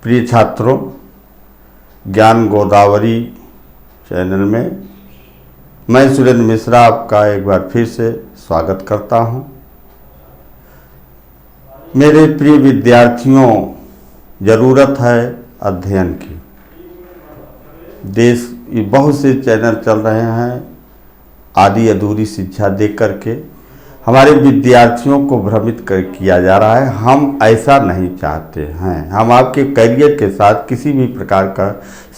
प्रिय छात्रों, ज्ञान गोदावरी चैनल में मैं सुरेंद्र मिश्रा आपका एक बार फिर से स्वागत करता हूं। मेरे प्रिय विद्यार्थियों, ज़रूरत है अध्ययन की। देश बहुत से चैनल चल रहे हैं आधी अधूरी शिक्षा दे करके हमारे विद्यार्थियों को भ्रमित किया जा रहा है। हम ऐसा नहीं चाहते हैं। हम आपके करियर के साथ किसी भी प्रकार का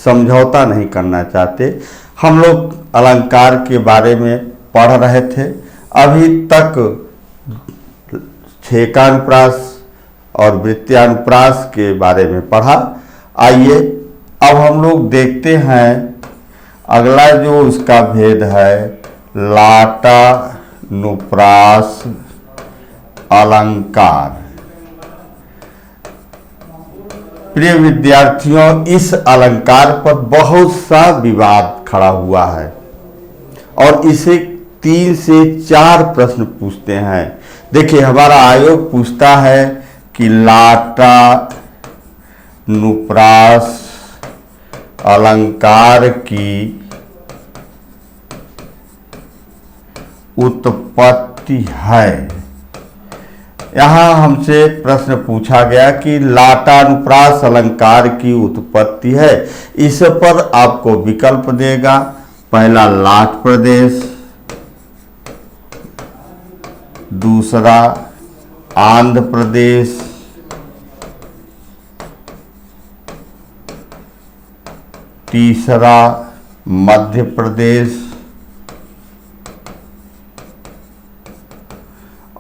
समझौता नहीं करना चाहते। हम लोग अलंकार के बारे में पढ़ रहे थे। अभी तक छेकानुप्रास और वृत्त्यानुप्रास के बारे में पढ़ा। आइए अब हम लोग देखते हैं अगला जो उसका भेद है, लाटा नुप्रास अलंकार। प्रिय विद्यार्थियों, इस अलंकार पर बहुत सा विवाद खड़ा हुआ है और इसे 3 से 4 प्रश्न पूछते हैं। देखिए, हमारा आयोग पूछता है कि लाटा नुप्रास अलंकार की उत्पत्ति है। यहाँ हमसे प्रश्न पूछा गया कि लाटानुप्रास अलंकार की उत्पत्ति है। इस पर आपको विकल्प देगा। पहला लाट प्रदेश, दूसरा आंध्र प्रदेश, तीसरा मध्य प्रदेश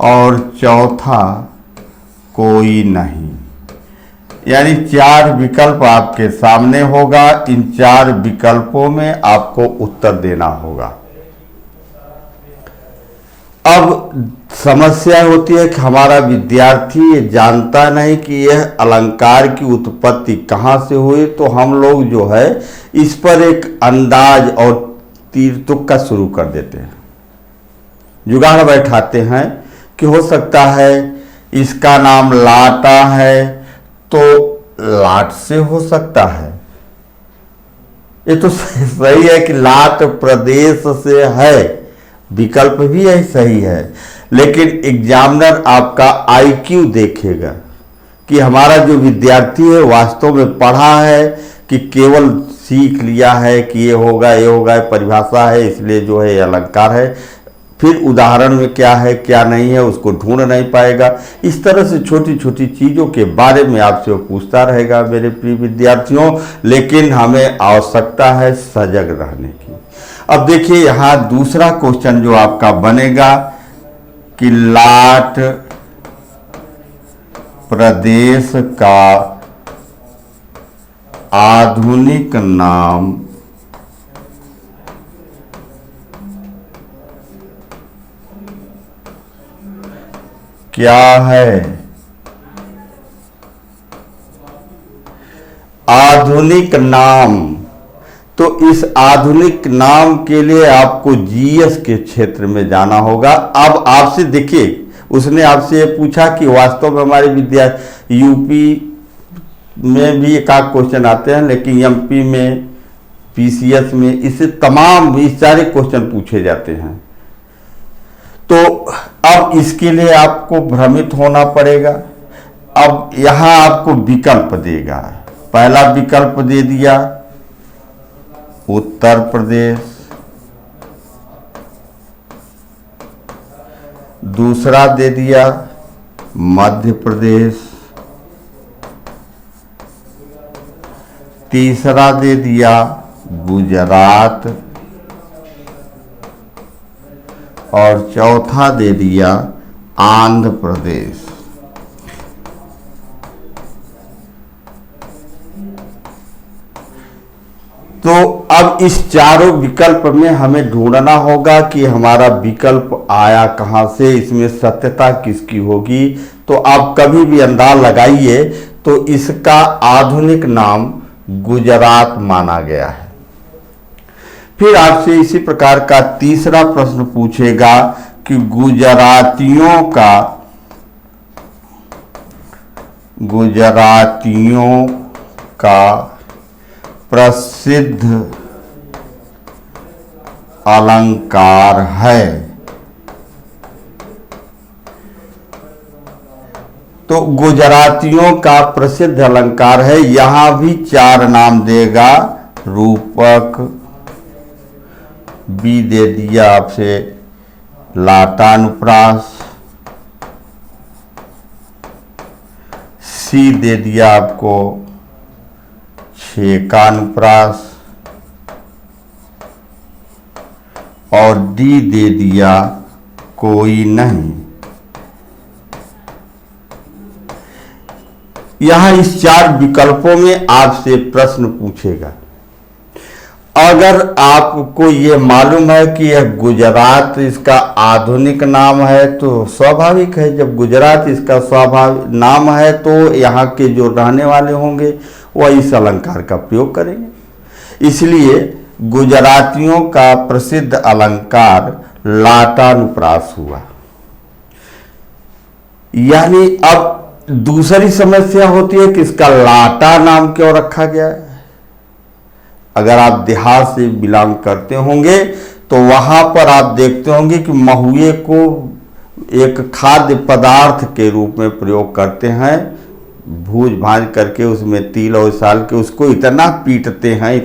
और चौथा कोई नहीं। यानी 4 विकल्प आपके सामने होगा। इन 4 विकल्पों में आपको उत्तर देना होगा। अब समस्या होती है कि हमारा विद्यार्थी ये जानता नहीं कि यह अलंकार की उत्पत्ति कहाँ से हुई, तो हम लोग जो है इस पर एक अंदाज और तीर तुक्का शुरू कर देते हैं, जुगाड़ बैठाते हैं कि हो सकता है इसका नाम लाटा है तो लाट से हो सकता है। ये तो सही है कि लाट प्रदेश से है, विकल्प भी यही सही है। लेकिन एग्जामिनर आपका आईक्यू देखेगा कि हमारा जो विद्यार्थी है वास्तव में पढ़ा है कि केवल सीख लिया है कि ये होगा, परिभाषा है इसलिए जो है अलंकार है, फिर उदाहरण में क्या है क्या नहीं है उसको ढूंढ नहीं पाएगा। इस तरह से छोटी छोटी चीज़ों के बारे में आपसे वो पूछता रहेगा मेरे प्रिय विद्यार्थियों। लेकिन हमें आवश्यकता है सजग रहने की। अब देखिए, यहाँ दूसरा क्वेश्चन जो आपका बनेगा कि लाट प्रदेश का आधुनिक नाम क्या है? आधुनिक नाम। तो इस आधुनिक नाम के लिए आपको जीएस के क्षेत्र में जाना होगा। अब आपसे देखिए, उसने आपसे पूछा कि वास्तव में हमारे विद्यार्थी यूपी में भी एक आध क्वेश्चन आते हैं, लेकिन एमपी में, पीसीएस में इससे तमाम इस सारे क्वेश्चन पूछे जाते हैं। तो अब इसके लिए आपको भ्रमित होना पड़ेगा। अब यहां आपको विकल्प देगा। पहला विकल्प दे दिया उत्तर प्रदेश, दूसरा दे दिया मध्य प्रदेश, तीसरा दे दिया गुजरात और चौथा दे दिया आंध्र प्रदेश। तो अब इस चारों विकल्प में हमें ढूंढना होगा कि हमारा विकल्प आया कहां से, इसमें सत्यता किसकी होगी। तो आप कभी भी अंदाज लगाइए तो इसका आधुनिक नाम गुजरात माना गया है। फिर आपसे इसी प्रकार का तीसरा प्रश्न पूछेगा कि गुजरातियों का प्रसिद्ध अलंकार है। तो गुजरातियों का प्रसिद्ध अलंकार है। यहां भी 4 नाम देगा, रूपक, बी दे दिया आपसे लाटानुप्रास, सी दे दिया आपको छेकानुप्रास और डी दे दिया कोई नहीं। यहां इस 4 विकल्पों में आपसे प्रश्न पूछेगा। अगर आपको ये मालूम है कि यह गुजरात इसका आधुनिक नाम है तो स्वाभाविक है, जब गुजरात इसका स्वाभाविक नाम है तो यहाँ के जो रहने वाले होंगे वह इस अलंकार का प्रयोग करेंगे। इसलिए गुजरातियों का प्रसिद्ध अलंकार लाटानुप्रास हुआ। यानी अब दूसरी समस्या होती है कि इसका लाटा नाम क्यों रखा गया है। अगर आप देहात से बिलोंग करते होंगे तो वहां पर आप देखते होंगे कि महुए को एक खाद्य पदार्थ के रूप में प्रयोग करते हैं, भूज भाज करके उसमें तिल और साल के उसको इतना पीटते हैं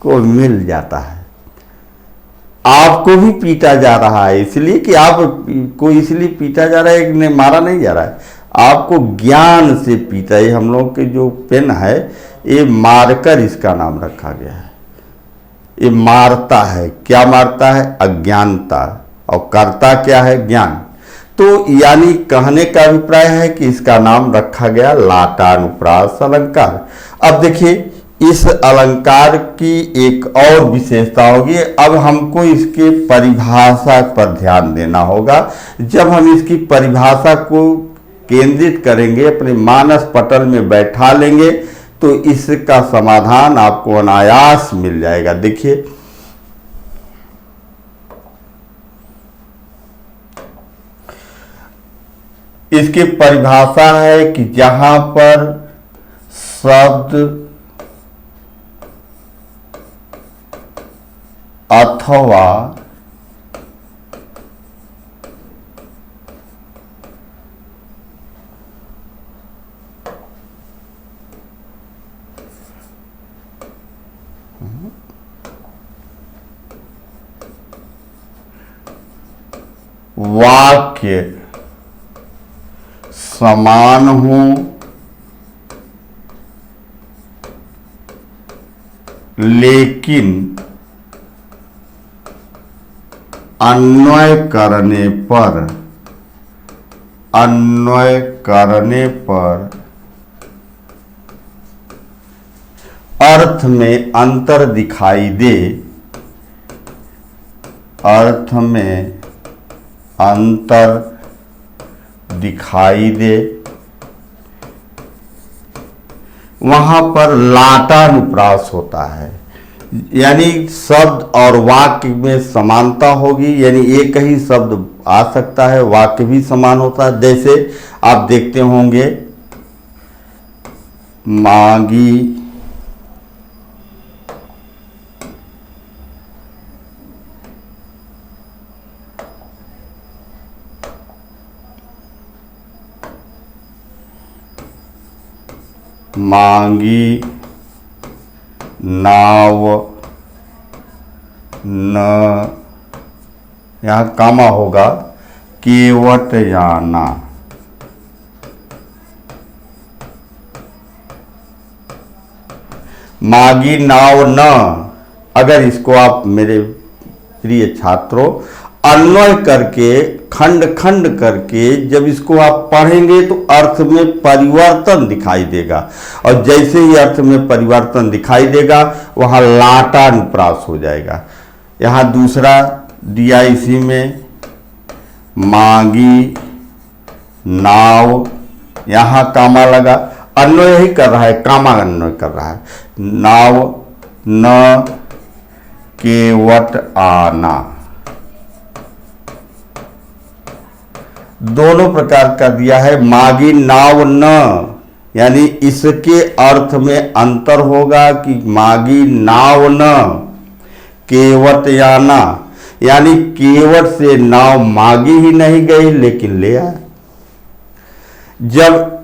को मिल जाता है। आपको भी पीटा जा रहा है इसलिए कि आपको इसलिए पीटा जा रहा है कि मारा नहीं जा रहा है, आपको ज्ञान से पीटा। ये हम लोग के जो पेन है ये मारकर इसका नाम रखा गया है। ये मारता है, क्या मारता है? अज्ञानता, और करता क्या है? ज्ञान। तो यानी कहने का अभिप्राय है कि इसका नाम रखा गया लाटानुप्रास अलंकार। अब देखिए इस अलंकार की एक और विशेषता होगी। अब हमको इसके परिभाषा पर ध्यान देना होगा। जब हम इसकी परिभाषा को केंद्रित करेंगे, अपने मानस पटल में बैठा लेंगे तो इसका समाधान आपको अनायास मिल जाएगा। देखिए इसकी परिभाषा है कि जहां पर शब्द अथवा वाक्य समान हो, लेकिन अन्वय करने पर अर्थ में अंतर दिखाई दे, अर्थ में अंतर दिखाई दे, वहां पर लाटानुप्रास होता है। यानी शब्द और वाक्य में समानता होगी, यानी एक ही शब्द आ सकता है, वाक्य भी समान होता है। जैसे आप देखते होंगे मांगी मांगी नाव न, यहाँ कामा होगा, केवट जाना। मांगी नाव न, अगर इसको आप मेरे प्रिय छात्रों अन्वय करके खंड खंड करके जब इसको आप पढ़ेंगे तो अर्थ में परिवर्तन दिखाई देगा, और जैसे ही अर्थ में परिवर्तन दिखाई देगा वहां लाटानुप्रास हो जाएगा। यहाँ दूसरा दिया इसी में मांगी नाव, यहाँ कामा लगा, अन्वय ही कर रहा है, कामा अन्वय कर रहा है। नाव न केवट आना, दोनों प्रकार का दिया है। मागी नाव न, यानी इसके अर्थ में अंतर होगा कि मागी नाव न केवट याना, यानी केवट से नाव मागी ही नहीं गई लेकिन ले आया। जब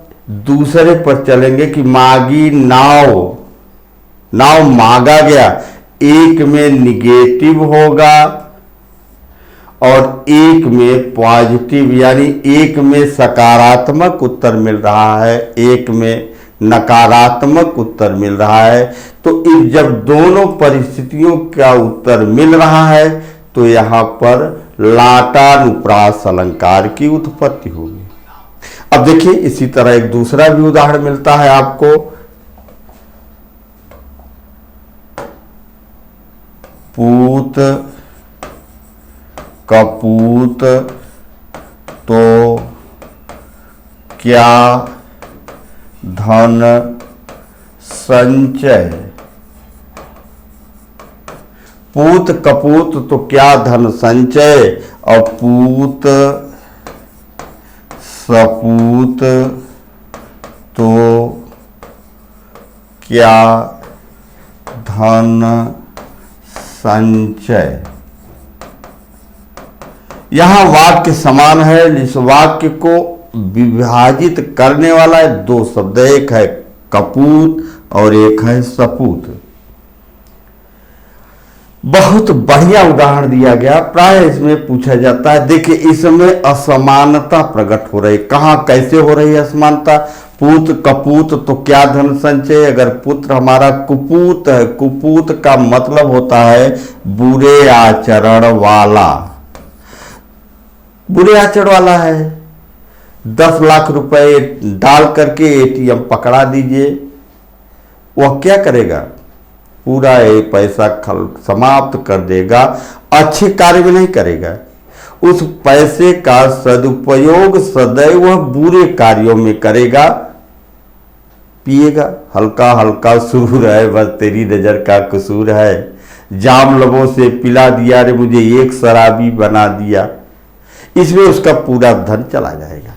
दूसरे पर चलेंगे कि मागी नाव, नाव मांगा गया, एक में निगेटिव होगा और एक में पॉजिटिव, यानी एक में सकारात्मक उत्तर मिल रहा है, एक में नकारात्मक उत्तर मिल रहा है। तो इस जब दोनों परिस्थितियों का उत्तर मिल रहा है तो यहां पर लाटानुप्रास अलंकार की उत्पत्ति होगी। अब देखिए इसी तरह एक दूसरा भी उदाहरण मिलता है आपको। पूत कपूत तो क्या धन संचय। पूत कपूत तो क्या धन संचय और पूत सपूत तो क्या धन संचय। यहां वाक्य समान है। इस वाक्य को विभाजित करने वाला है दो शब्द, एक है कपूत और एक है सपूत। बहुत बढ़िया उदाहरण दिया गया। प्राय इसमें पूछा जाता है, देखिए इसमें असमानता प्रकट हो रही। कहां कैसे हो रही है असमानता। पूत कपूत तो क्या धन संचय, अगर पुत्र हमारा कुपूत है, कुपूत का मतलब होता है बुरे आचरण वाला, बुरे आचरण वाला है। 10 लाख रुपए डाल करके एटीएम पकड़ा दीजिए, वह क्या करेगा, पूरा ये पैसा समाप्त कर देगा, अच्छे कार्य में नहीं करेगा। उस पैसे का सदुपयोग सदैव वह बुरे कार्यों में करेगा। पिएगा, हल्का हल्का सुरूर है, बस तेरी नजर का कसूर है, जाम लबों से पिला दिया रे मुझे, एक शराबी बना दिया, इसमें उसका पूरा धन चला जाएगा।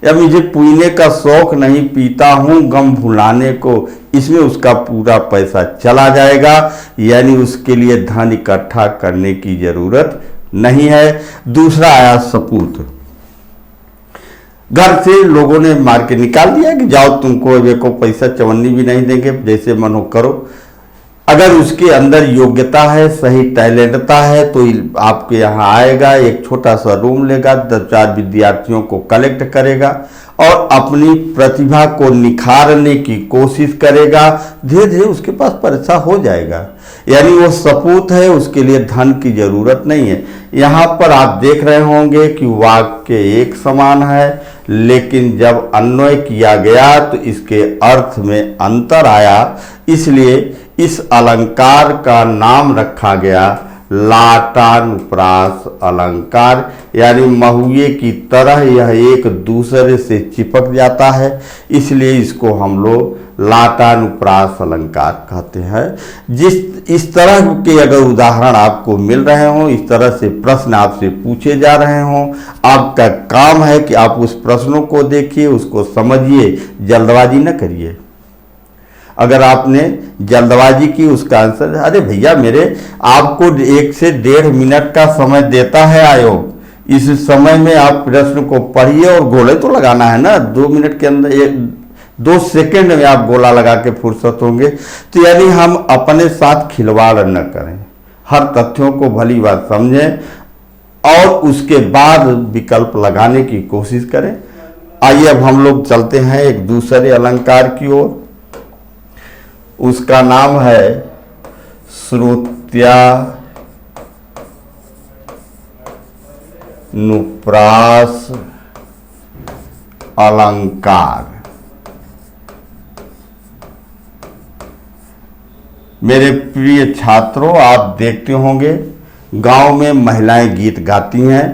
या मुझे पीने का शौक नहीं, पीता हूं गम भुलाने को, इसमें उसका पूरा पैसा चला जाएगा। यानी उसके लिए धन इकट्ठा करने की जरूरत नहीं है। दूसरा आया सपूत। घर से लोगों ने मार के निकाल दिया कि जाओ तुमको देखो पैसा चवन्नी भी नहीं देंगे, जैसे मन हो करो। अगर उसके अंदर योग्यता है, सही टैलेंटता है तो आपके यहाँ आएगा, एक छोटा सा रूम लेगा, 10-4 विद्यार्थियों को कलेक्ट करेगा और अपनी प्रतिभा को निखारने की कोशिश करेगा। धीरे धीरे उसके पास पैसा हो जाएगा। यानी वो सपूत है, उसके लिए धन की जरूरत नहीं है। यहाँ पर आप देख रहे होंगे कि वाक्य एक समान है, लेकिन जब अन्वय किया गया तो इसके अर्थ में अंतर आया। इसलिए इस अलंकार का नाम रखा गया लाटानुप्रास अलंकार। यानी महुए की तरह यह एक दूसरे से चिपक जाता है, इसलिए इसको हम लोग लाटानुप्रास अलंकार कहते हैं। इस तरह के अगर उदाहरण आपको मिल रहे हों, इस तरह से प्रश्न आपसे पूछे जा रहे हों, आपका काम है कि आप उस प्रश्नों को देखिए, उसको समझिए, जल्दबाजी न करिए। अगर आपने जल्दबाजी की उसका आंसर, अरे भैया मेरे आपको 1 से 1.5 मिनट का समय देता है आयोग, इस समय में आप प्रश्न को पढ़िए और गोले तो लगाना है ना। 2 मिनट के अंदर 2 सेकंड में आप गोला लगा के फुर्सत होंगे। तो यानी हम अपने साथ खिलवाड़ न करें, हर तथ्यों को भली बात समझें और उसके बाद विकल्प लगाने की कोशिश करें। आइए अब हम लोग चलते हैं एक दूसरे अलंकार की ओर। उसका नाम है श्रुत्या नुप्रास अलंकार। मेरे प्रिय छात्रों, आप देखते होंगे गांव में महिलाएं गीत गाती हैं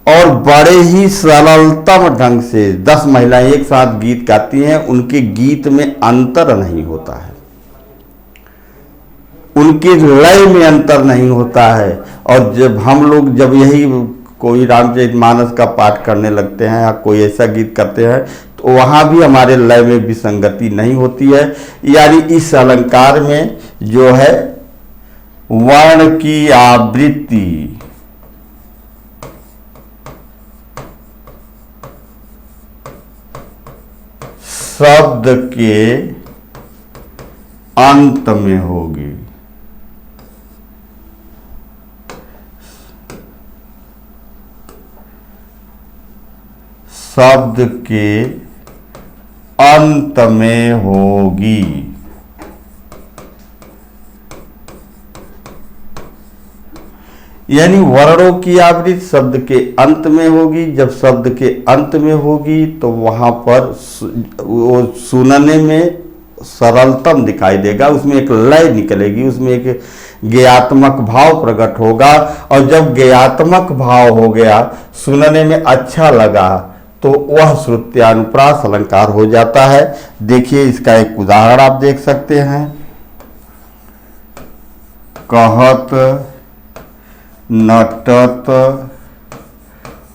और बड़े ही सरलतम ढंग से 10 महिलाएं एक साथ गीत गाती हैं। उनके गीत में अंतर नहीं होता है, उनकी लय में अंतर नहीं होता है। और जब हम लोग जब यही कोई रामचरितमानस का पाठ करने लगते हैं या कोई ऐसा गीत करते हैं तो वहाँ भी हमारे लय में विसंगति नहीं होती है। यानी इस अलंकार में जो है वर्ण की आवृत्ति शब्द के अंत में होगी। शब्द के अंत में होगी। यानी वर्णों की आवृत्ति शब्द के अंत में होगी। जब शब्द के अंत में होगी तो वहां पर वो सुनने में सरलतम दिखाई देगा, उसमें एक लय निकलेगी, उसमें एक गेयात्मक भाव प्रकट होगा। और जब गेयात्मक भाव हो गया, सुनने में अच्छा लगा, तो वह श्रुत्यानुप्रास अलंकार हो जाता है। देखिए इसका एक उदाहरण आप देख सकते हैं। कहत, नटत,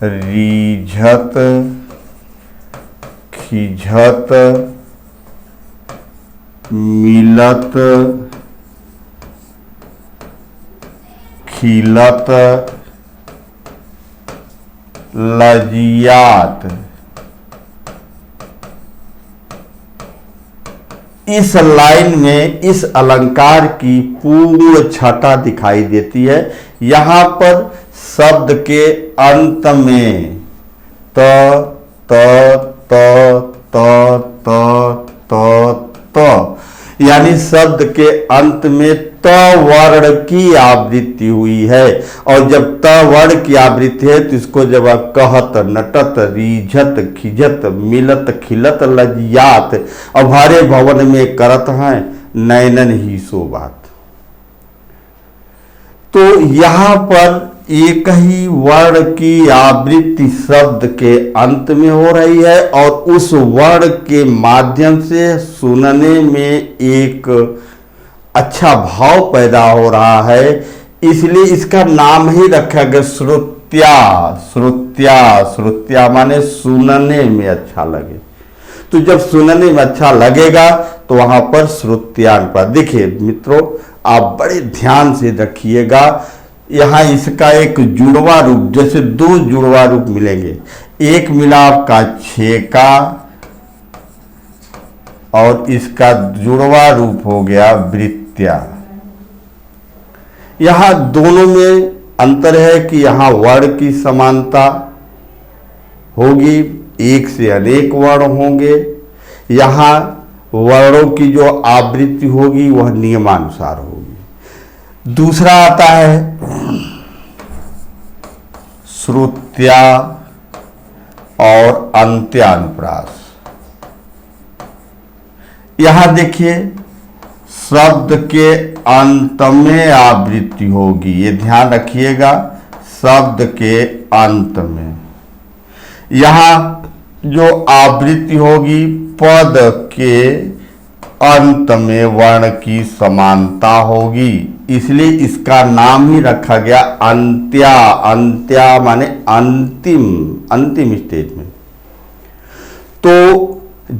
रीझत, खिझत, मिलत, खिलत, लजियात। इस लाइन में इस अलंकार की पूर्ण छटा दिखाई देती है। यहां पर शब्द के अंत में त त त त त त यानी शब्द के अंत में त वर्ण की आवृत्ति हुई है। और जब त वर्ण की आवृत्ति है तो इसको जब कहत, नटत, रीझत, खिझत, मिलत, खिलत, लजियात और भारे भवन में करत हैं नैनन ही सो बात। तो यहां पर एक ही वर्ण की आवृत्ति शब्द के अंत में हो रही है और उस वर्ण के माध्यम से सुनने में एक अच्छा भाव पैदा हो रहा है। इसलिए इसका नाम ही रखा गया श्रुत्या। श्रुत्या, श्रुत्या माने सुनने में अच्छा लगे। तो जब सुनने में अच्छा लगेगा तो वहां पर श्रुत्यानुप्रास। देखिए मित्रों, आप बड़े ध्यान से रखिएगा। यहाँ इसका एक जुड़वा रूप, जैसे दो जुड़वा रूप मिलेंगे। एक मिला आपका छेका और इसका जुड़वा रूप हो गया वृत्त्या। यहाँ दोनों में अंतर है कि यहाँ वर्ण की समानता होगी, एक से अनेक वर्ण होंगे। यहाँ वर्णों की जो आवृत्ति होगी वह नियमानुसार होगी। दूसरा आता है श्रुत्या और अंत्यानुप्रास। यहां देखिए शब्द के अंत में आवृत्ति होगी, ये ध्यान रखिएगा, शब्द के अंत में। यहां जो आवृत्ति होगी पद के अंत में वर्ण की समानता होगी, इसलिए इसका नाम ही रखा गया अंत्या। अंत्या माने अंतिम, अंतिम स्टेज में। तो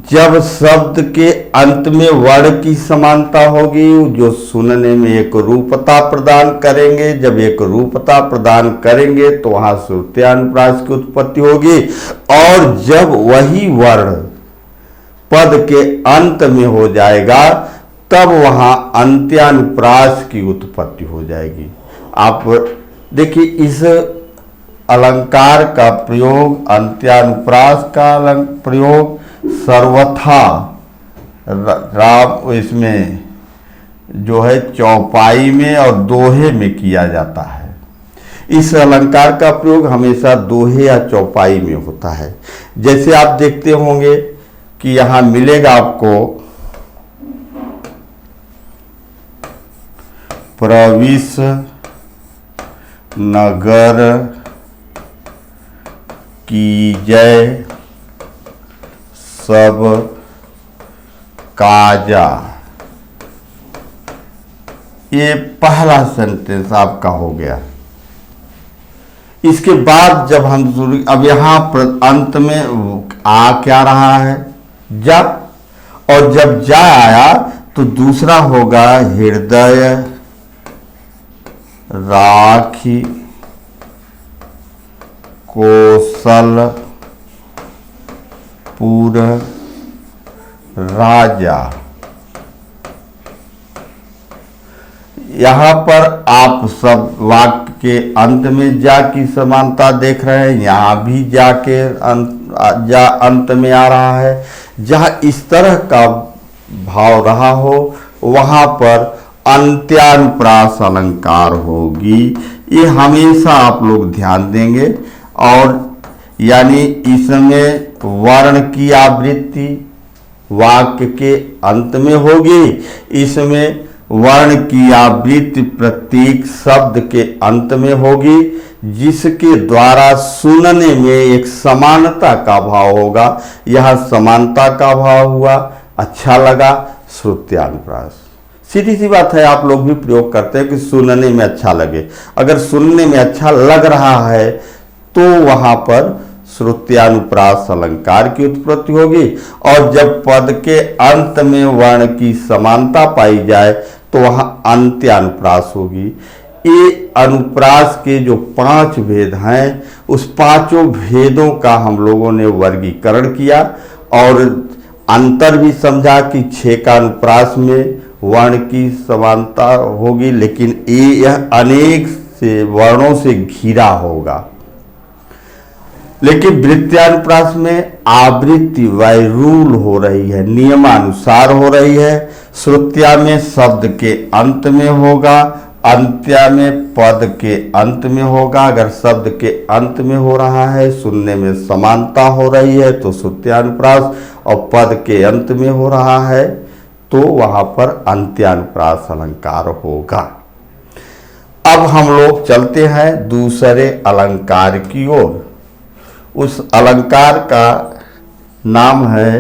जब शब्द के अंत में वर्ण की समानता होगी, जो सुनने में एक रूपता प्रदान करेंगे, जब एक रूपता प्रदान करेंगे तो वहां श्रुत्यानुप्रास की उत्पत्ति होगी। और जब वही वर्ण पद के अंत में हो जाएगा तब वहां अंत्यानुप्रास की उत्पत्ति हो जाएगी। आप देखिए इस अलंकार का प्रयोग, अंत्यानुप्रास का प्रयोग सर्वथा राम इसमें जो है चौपाई में और दोहे में किया जाता है। इस अलंकार का प्रयोग हमेशा दोहे या चौपाई में होता है। जैसे आप देखते होंगे कि यहां मिलेगा आपको प्रविश नगर की जय सब काजा। ये पहला सेंटेंस आपका हो गया। इसके बाद जब हम अब यहाँ अंत में आ क्या रहा है, जा, और जब जा आया तो दूसरा होगा हृदय राखी कौशल पुर राजा। यहाँ पर आप सब वाक्य के अंत में जा की समानता देख रहे हैं, यहाँ भी जा के जा अंत में आ रहा है। जहाँ इस तरह का भाव रहा हो वहाँ पर अंत्यानुप्रास अलंकार होगी। ये हमेशा आप लोग ध्यान देंगे। और यानी इसमें वर्ण की आवृत्ति वाक्य के अंत में होगी, इसमें वर्ण की आवृत्ति प्रत्येक शब्द के अंत में होगी, जिसके द्वारा सुनने में एक समानता का भाव होगा। यह समानता का भाव हुआ, अच्छा लगा, श्रुत्यानुप्रास। सीधी सी बात है, आप लोग भी प्रयोग करते हैं कि सुनने में अच्छा लगे। अगर सुनने में अच्छा लग रहा है तो वहां पर श्रुत्यानुप्रास अलंकार की उत्पत्ति होगी। और जब पद के अंत में वर्ण की समानता पाई जाए तो वहां अंत्यानुप्रास होगी। ये अनुप्रास के जो 5 भेद हैं, उस 5 भेदों का हम लोगों ने वर्गीकरण किया और अंतर भी समझा कि 6 का अनुप्रास में वर्ण की समानता होगी, लेकिन यह अनेक से वर्णों से घिरा होगा। लेकिन वृत्त्यानुप्रास में आवृत्ति बाय रूल हो रही है, नियमानुसार हो रही है। श्रुत्या में शब्द के अंत में होगा, अंत्या में पद के अंत में होगा। अगर शब्द के अंत में हो रहा है, सुनने में समानता हो रही है तो श्रुत्यानुप्रास, और पद के अंत में हो रहा है तो वहां पर अंत्यानुप्रास अलंकार होगा। अब हम लोग चलते हैं दूसरे अलंकार की ओर। उस अलंकार का नाम है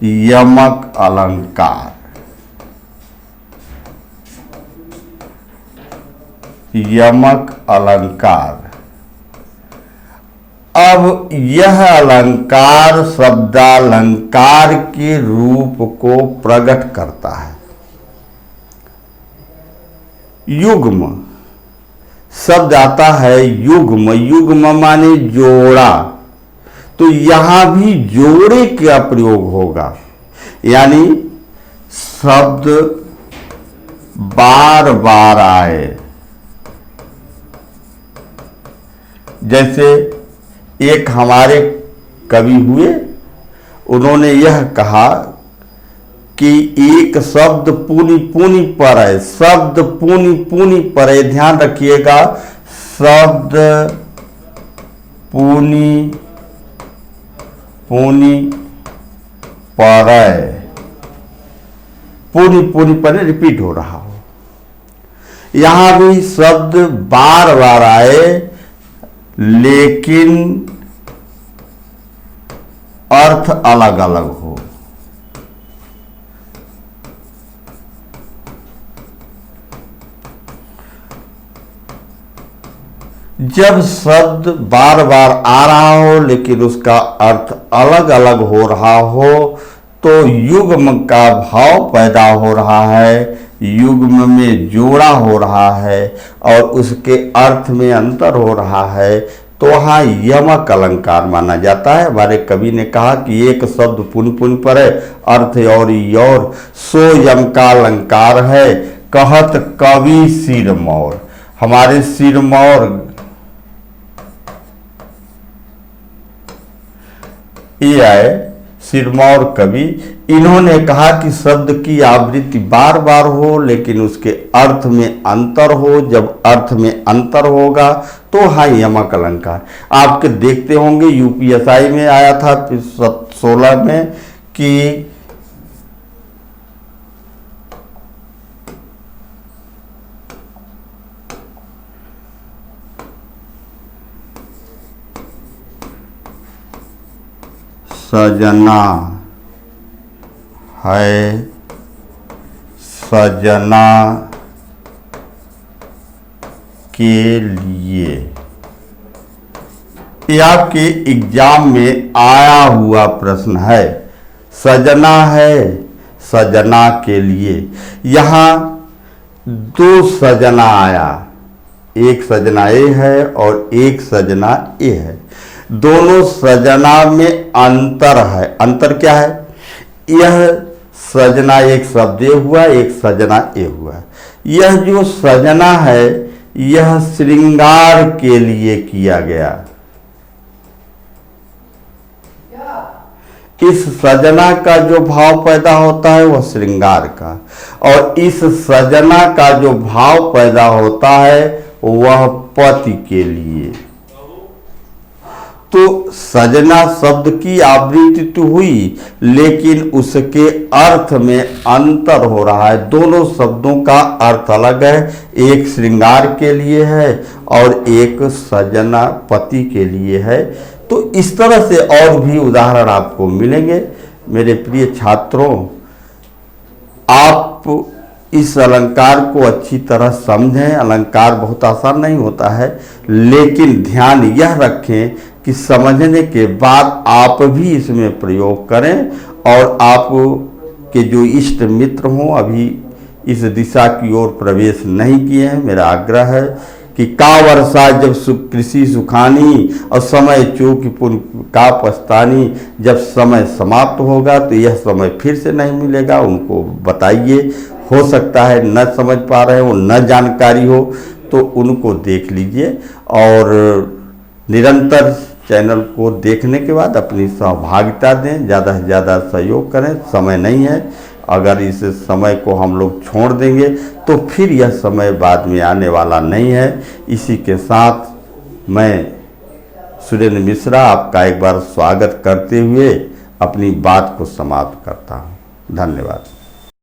यमक अलंकार। यमक अलंकार। अब यह अलंकार शब्दालंकार के रूप को प्रकट करता है। युग्म शब्द आता है, युग्म, युग्म माने जोड़ा, तो यहां भी जोड़े का प्रयोग होगा। यानी शब्द बार बार आए। जैसे एक हमारे कवि हुए, उन्होंने यह कहा कि एक शब्द पुनि पुनि परै, शब्द पुनि पुनि परै, ध्यान रखिएगा, शब्द पुनि पुनि परै, पुनि पुनि परै रिपीट हो रहा हो। यहां भी शब्द बार बार आए लेकिन अर्थ अलग अलग हो। जब शब्द बार बार आ रहा हो लेकिन उसका अर्थ अलग अलग हो रहा हो तो युग्म का भाव पैदा हो रहा है, युग्म में जोड़ा हो रहा है और उसके अर्थ में अंतर हो रहा है, तो वहाँ यमक अलंकार माना जाता है। हमारे कवि ने कहा कि एक शब्द पुनि पुनि परै, अर्थ और सो यम का अलंकार है, कहत कवि सिरमौर। हमारे सिरमौर ये आए, सिरमौर कवि, इन्होंने कहा कि शब्द की आवृत्ति बार बार हो लेकिन उसके अर्थ में अंतर हो। जब अर्थ में अंतर होगा तो हाँ यमक अलंकार। आपके देखते होंगे यूपीएसआई में आया था 16 में कि सजना है, सजना के लिए, ये आपके एग्जाम में आया हुआ प्रश्न है। सजना है, सजना के लिए। यहाँ दो सजना आया, एक सजना ए है और एक सजना ए है। दोनों सजना में अंतर है। अंतर क्या है? यह सजना एक शब्द ए हुआ, एक सजना ए हुआ। यह जो सजना है यह श्रृंगार के लिए किया गया। इस सजना का जो भाव पैदा होता है वह श्रृंगार का, और इस सजना का जो भाव पैदा होता है वह पति के लिए। तो सजना शब्द की आवृत्ति तो हुई, लेकिन उसके अर्थ में अंतर हो रहा है। दोनों शब्दों का अर्थ अलग है। एक श्रृंगार के लिए है और एक सजना पति के लिए है। तो इस तरह से और भी उदाहरण आपको मिलेंगे। मेरे प्रिय छात्रों, आप इस अलंकार को अच्छी तरह समझें। अलंकार बहुत आसान नहीं होता है, लेकिन ध्यान यह रखें कि समझने के बाद आप भी इसमें प्रयोग करें। और आप के जो इष्ट मित्र हों अभी इस दिशा की ओर प्रवेश नहीं किए हैं, मेरा आग्रह है कि का वर्षा जब कृषि सुखानी और समय चूक पुन का पछतानी। जब समय समाप्त होगा तो यह समय फिर से नहीं मिलेगा। उनको बताइए। हो सकता है न समझ पा रहे हो, न जानकारी हो, तो उनको देख लीजिए। और निरंतर चैनल को देखने के बाद अपनी सहभागिता दें, ज़्यादा से ज़्यादा सहयोग करें। समय नहीं है, अगर इस समय को हम लोग छोड़ देंगे तो फिर यह समय बाद में आने वाला नहीं है। इसी के साथ मैं सुरेंद्र मिश्रा आपका एक बार स्वागत करते हुए अपनी बात को समाप्त करता हूँ। धन्यवाद।